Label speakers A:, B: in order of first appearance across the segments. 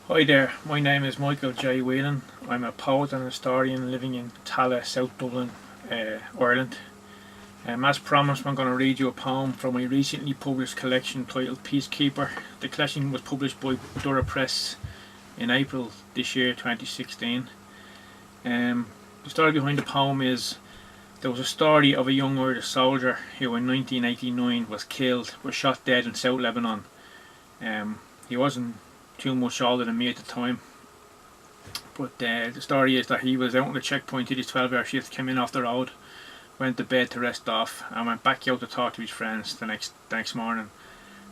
A: Hi there, my name is Michael J. Whelan. I'm a poet and historian living in Tallaght, South Dublin, Ireland. As promised, I'm going to read you a poem from my recently published collection titled Peacekeeper. The collection was published by Doire Press in April this year, 2016. The story behind the poem is there was a story of a young Irish soldier who in 1989 was shot dead in South Lebanon. He wasn't too much older than me at the time, but the story is that he was out on the checkpoint, did his 12-hour shift, came in off the road, went to bed to rest off, and went back out to talk to his friends the next morning,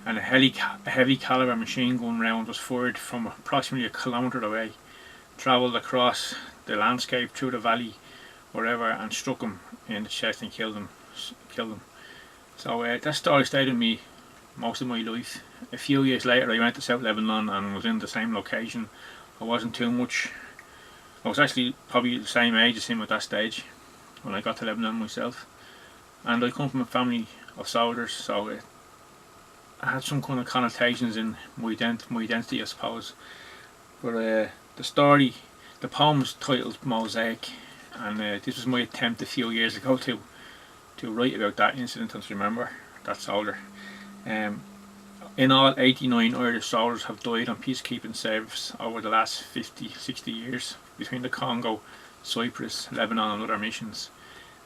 A: and a heavy caliber machine gun round was fired from approximately a kilometre away, travelled across the landscape through the valley wherever, and struck him in the chest and killed him. So that story stayed with me most of my life. A few years later I went to South Lebanon and was in the same location. I wasn't too much, I was actually probably the same age as him at that stage when I got to Lebanon myself, and I come from a family of soldiers, so it had some kind of connotations in my identity, I suppose. But the poem is titled MOSAIC, and this was my attempt a few years ago to write about that incident and to remember that soldier. In all, 89 Irish soldiers have died on peacekeeping service over the last 50-60 years between the Congo, Cyprus, Lebanon and other missions.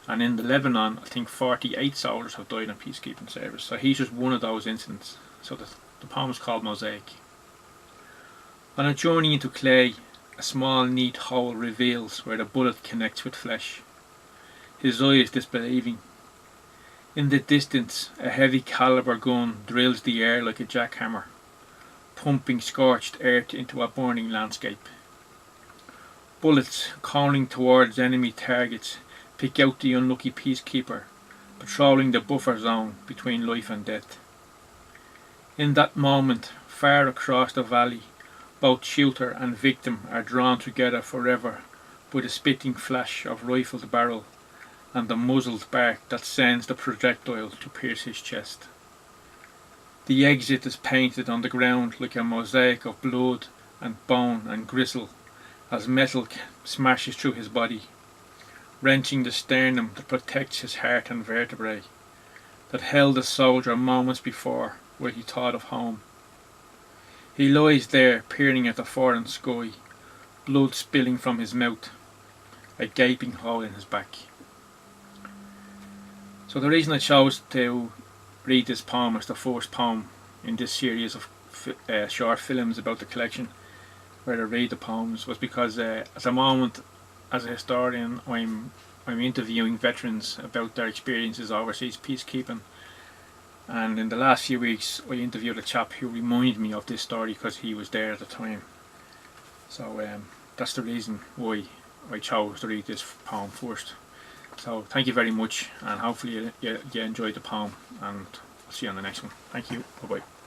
A: And in the Lebanon, I think 48 soldiers have died on peacekeeping service. So he's just one of those incidents. So the poem is called MOSAIC. On a journey into clay, a small neat hole reveals where the bullet connects with flesh. His eyes disbelieving. In the distance, a heavy caliber gun drills the air like a jackhammer, pumping scorched earth into a burning landscape. Bullets calling towards enemy targets pick out the unlucky peacekeeper, patrolling the buffer zone between life and death. In that moment, far across the valley, both shooter and victim are drawn together forever by the spitting flash of rifled barrel and the muzzled bark that sends the projectile to pierce his chest. The exit is painted on the ground like a mosaic of blood and bone and gristle as metal smashes through his body, wrenching the sternum that protects his heart and vertebrae, that held the soldier moments before where he thought of home. He lies there peering at the foreign sky, blood spilling from his mouth, a gaping hole in his back. So the reason I chose to read this poem as the first poem in this series of short films about the collection, where I read the poems, was because at the moment, as a historian, I'm interviewing veterans about their experiences overseas peacekeeping, and in the last few weeks I interviewed a chap who reminded me of this story because he was there at the time. So that's the reason why I chose to read this poem first. So thank you very much, and hopefully you enjoyed the poem, and I'll see you on the next one. Thank you, bye bye.